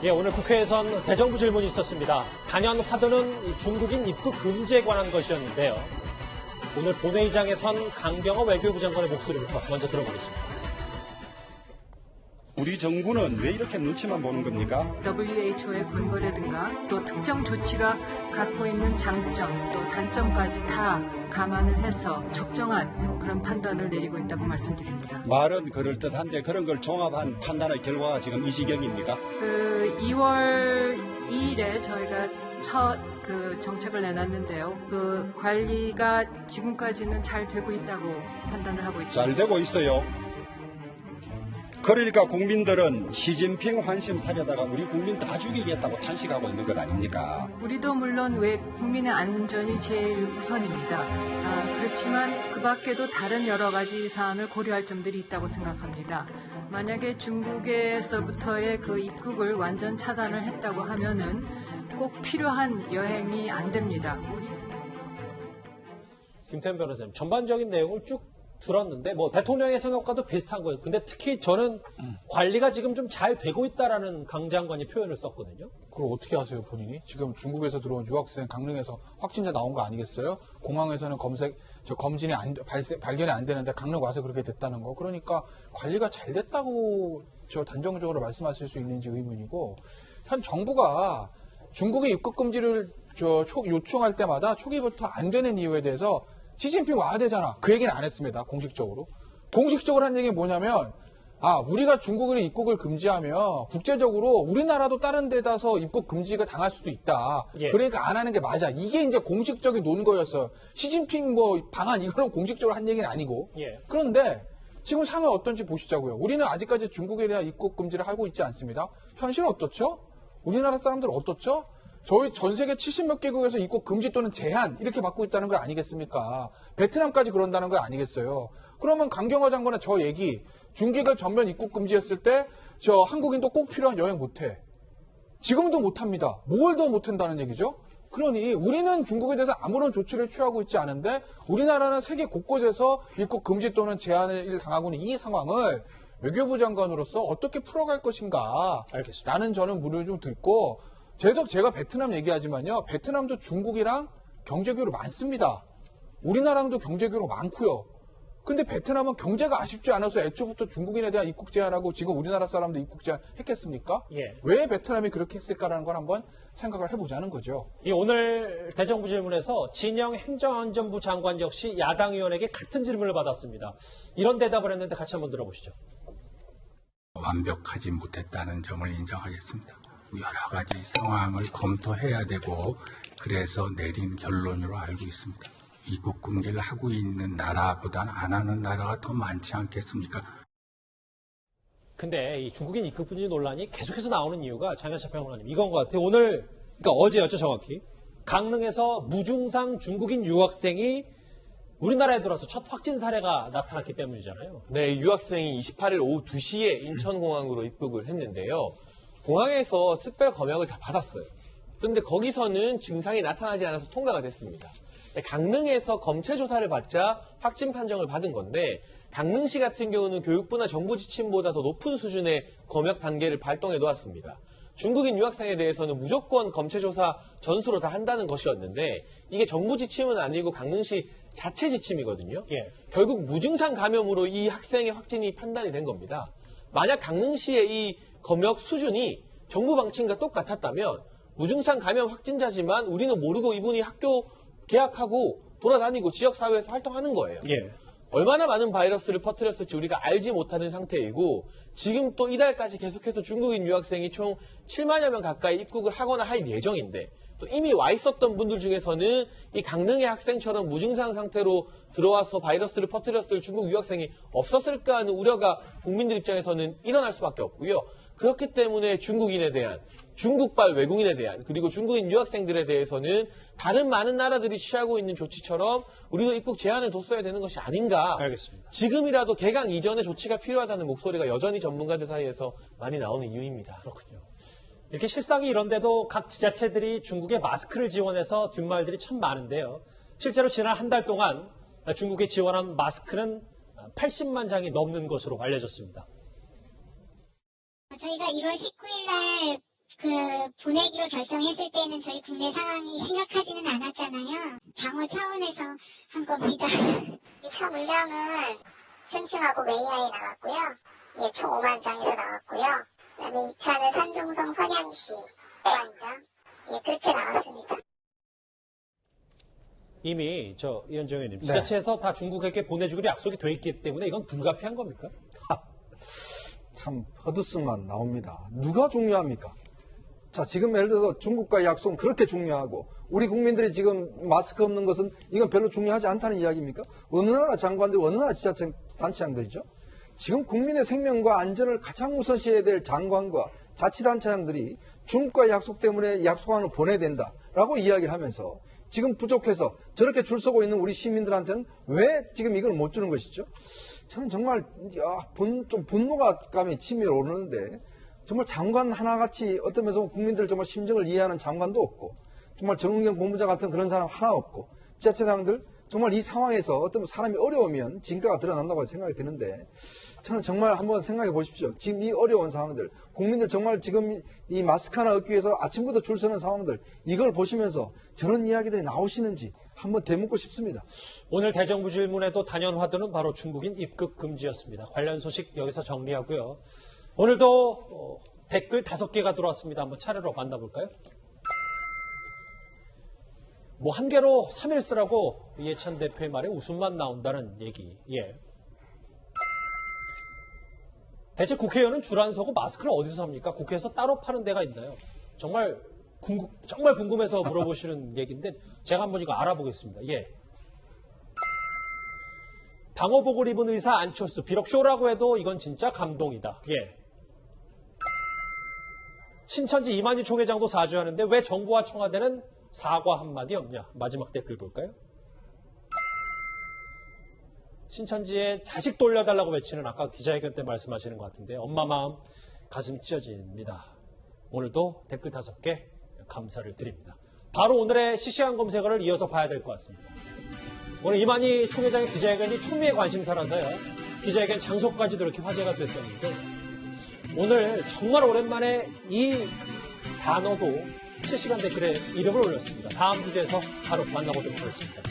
예, 오늘 국회에선 대정부 질문이 있었습니다. 단연 화두는 중국인 입국 금지에 관한 것이었는데요. 오늘 본회의장에선 강경화 외교부 장관의 목소리부터 먼저 들어보겠습니다. 우리 정부는 왜 이렇게 눈치만 보는 겁니까? WHO의 권고라든가 또 특정 조치가 갖고 있는 장점 또 단점까지 다 감안을 해서 적정한 그런 판단을 내리고 있다고 말씀드립니다. 말은 그럴듯한데 그런 걸 종합한 판단의 결과가 지금 이 지경입니까? 2월 2일에 저희가 첫 정책을 내놨는데요. 그 관리가 지금까지는 잘 되고 있다고 판단을 하고 있습니다. 잘 되고 있어요. 그러니까 국민들은 시진핑 환심 사려다가 우리 국민 다 죽이겠다고 탄식하고 있는 것 아닙니까? 우리도 물론 왜 국민의 안전이 제일 우선입니다. 그렇지만 그 밖에도 다른 여러 가지 사안을 고려할 점들이 있다고 생각합니다. 만약에 중국에서부터의 그 입국을 완전 차단을 했다고 하면은 꼭 필요한 여행이 안 됩니다. 김태현 변호사님, 전반적인 내용을 쭉 들었는데 뭐 대통령의 생각과도 비슷한 거예요. 근데 특히 저는 관리가 지금 좀 잘 되고 있다라는 강 장관이 표현을 썼거든요. 그걸 어떻게 아세요, 본인이? 지금 중국에서 들어온 유학생 강릉에서 확진자 나온 거 아니겠어요? 공항에서는 검진이 발견이 안 되는데 강릉 와서 그렇게 됐다는 거. 그러니까 관리가 잘 됐다고 단정적으로 말씀하실 수 있는지 의문이고, 현 정부가 중국의 입국 금지를 요청할 때마다 초기부터 안 되는 이유에 대해서 시진핑 와야 되잖아. 그 얘기는 안 했습니다. 공식적으로. 공식적으로 한 얘기는 뭐냐면, 우리가 중국의 입국을 금지하면 국제적으로 우리나라도 다른 데다서 입국 금지가 당할 수도 있다. 예. 그러니까 안 하는 게 맞아. 이게 이제 공식적인 논거였어요. 시진핑 방안 이거는 공식적으로 한 얘기는 아니고. 예. 그런데 지금 상황이 어떤지 보시자고요. 우리는 아직까지 중국에 대한 입국 금지를 하고 있지 않습니다. 현실은 어떻죠? 우리나라 사람들은 어떻죠? 저희 전 세계 70몇 개국에서 입국 금지 또는 제한 이렇게 받고 있다는 거 아니겠습니까? 베트남까지 그런다는 거 아니겠어요? 그러면 강경화 장관의 저 얘기, 중국을 전면 입국 금지했을 때 저 한국인도 꼭 필요한 여행 못해. 지금도 못합니다. 뭘 더 못한다는 얘기죠? 그러니 우리는 중국에 대해서 아무런 조치를 취하고 있지 않은데 우리나라는 세계 곳곳에서 입국 금지 또는 제한을 당하고 있는 이 상황을 외교부 장관으로서 어떻게 풀어갈 것인가? 알겠습니다. 라는 저는 물을 좀 듣고, 제가 베트남 얘기하지만요. 베트남도 중국이랑 경제 교류 많습니다. 우리나라랑도 경제 교류 많고요. 근데 베트남은 경제가 아쉽지 않아서 애초부터 중국인에 대한 입국 제한하고 지금 우리나라 사람도 입국 제한 했겠습니까? 예. 왜 베트남이 그렇게 했을까라는 걸 한번 생각을 해보자는 거죠. 오늘 대정부 질문에서 진영 행정안전부 장관 역시 야당 의원에게 같은 질문을 받았습니다. 이런 대답을 했는데 같이 한번 들어보시죠. 완벽하지 못했다는 점을 인정하겠습니다. 여러 가지 상황을 검토해야 되고 그래서 내린 결론으로 알고 있습니다. 입국 금지를 하고 있는 나라보다는 안 하는 나라가 더 많지 않겠습니까? 근데 이 중국인 입국 금지 논란이 계속해서 나오는 이유가 장현철 평론가님 이건 것 같아요. 오늘 그러니까 어제였죠 정확히 강릉에서 무증상 중국인 유학생이 우리나라에 들어와서 첫 확진 사례가 나타났기 때문이잖아요. 네, 유학생이 28일 오후 2시에 인천공항으로 입국을 했는데요. 공항에서 특별 검역을 다 받았어요. 그런데 거기서는 증상이 나타나지 않아서 통과가 됐습니다. 강릉에서 검체 조사를 받자 확진 판정을 받은 건데 강릉시 같은 경우는 교육부나 정부 지침보다 더 높은 수준의 검역 단계를 발동해 놓았습니다. 중국인 유학생에 대해서는 무조건 검체 조사 전수로 다 한다는 것이었는데 이게 정부 지침은 아니고 강릉시 자체 지침이거든요. 예. 결국 무증상 감염으로 이 학생의 확진이 판단이 된 겁니다. 만약 강릉시의 이 검역 수준이 정부 방침과 똑같았다면 무증상 감염 확진자지만 우리는 모르고 이분이 학교 개학하고 돌아다니고 지역사회에서 활동하는 거예요. 예. 얼마나 많은 바이러스를 퍼뜨렸을지 우리가 알지 못하는 상태이고 지금 또 이달까지 계속해서 중국인 유학생이 총 7만여 명 가까이 입국을 하거나 할 예정인데 또 이미 와 있었던 분들 중에서는 이 강릉의 학생처럼 무증상 상태로 들어와서 바이러스를 퍼뜨렸을 중국 유학생이 없었을까 하는 우려가 국민들 입장에서는 일어날 수밖에 없고요. 그렇기 때문에 중국인에 대한, 중국발 외국인에 대한, 그리고 중국인 유학생들에 대해서는 다른 많은 나라들이 취하고 있는 조치처럼 우리도 입국 제한을 뒀어야 되는 것이 아닌가. 알겠습니다. 지금이라도 개강 이전의 조치가 필요하다는 목소리가 여전히 전문가들 사이에서 많이 나오는 이유입니다. 그렇군요. 이렇게 실상이 이런데도 각 지자체들이 중국에 마스크를 지원해서 뒷말들이 참 많은데요. 실제로 지난 한 달 동안 중국에 지원한 마스크는 80만 장이 넘는 것으로 알려졌습니다. 저희가 1월 19일 날 보내기로 결정했을 때는 저희 국내 상황이 심각하지는 않았잖아요. 방어 차원에서 한 겁니다. 2차 물량은 춘층하고 웨이하에 나왔고요. 예, 총 5만 장에서 나왔고요. 그다음에 2차는 산중성 선양시 5만 장. 예, 그렇게 나왔습니다. 이미 이현정 의원님 지자체에서 다 중국에게 보내주기로 약속이 돼 있기 때문에 이건 불가피한 겁니까? 참 헛웃음만 나옵니다. 누가 중요합니까? 자, 지금 예를 들어서 중국과의 약속은 그렇게 중요하고 우리 국민들이 지금 마스크 없는 것은 이건 별로 중요하지 않다는 이야기입니까? 어느 나라 장관들, 어느 나라 지자체 단체장들이죠? 지금 국민의 생명과 안전을 가장 우선시해야 될 장관과 자치단체장들이 중국과의 약속 때문에 약속안을 보내야 된다라고 이야기를 하면서 지금 부족해서 저렇게 줄 서고 있는 우리 시민들한테는 왜 지금 이걸 못 주는 것이죠? 저는 정말 좀 분노감이 치밀어 오르는데 정말 장관 하나같이 어떤 면에서 국민들 정말 심정을 이해하는 장관도 없고 정말 정은경 본부장 같은 그런 사람 하나 없고 지자체장들 정말 이 상황에서 어떤 사람이 어려우면 진가가 드러난다고 생각이 드는데 저는 정말 한번 생각해 보십시오. 지금 이 어려운 상황들 국민들 정말 지금 이 마스크 하나 얻기 위해서 아침부터 줄 서는 상황들 이걸 보시면서 저런 이야기들이 나오시는지 한번 되묻고 싶습니다. 오늘 대정부 질문에도 단연 화두는 바로 중국인 입국 금지였습니다. 관련 소식 여기서 정리하고요. 오늘도 댓글 5개가 들어왔습니다. 한번 차례로 만나볼까요? 뭐 한 개로 3일 쓰라고 이해찬 대표의 말에 웃음만 나온다는 얘기. 예. 대체 국회의원은 줄 안 서고 마스크를 어디서 삽니까? 국회에서 따로 파는 데가 있나요? 정말 궁금해서 물어보시는 얘기인데 제가 한번 이거 알아보겠습니다. 예. 방호복을 입은 의사 안철수. 비록 쇼라고 해도 이건 진짜 감동이다. 예. 신천지 이만희 총회장도 사죄하는데 왜 정부와 청와대는 사과 한마디 없냐? 마지막 댓글 볼까요? 신천지에 자식 돌려달라고 외치는 아까 기자회견 때 말씀하시는 것 같은데 엄마 마음 가슴이 찢어집니다. 오늘도 댓글 5개 감사를 드립니다. 바로 오늘의 시시한 검색어를 이어서 봐야 될 것 같습니다. 오늘 이만희 총회장의 기자회견이 총리의 관심사라서요. 기자회견 장소까지도 이렇게 화제가 됐었는데 오늘 정말 오랜만에 이 단어도 실시간 댓글에 이름을 올렸습니다. 다음 주제에서 바로 만나보도록 하겠습니다.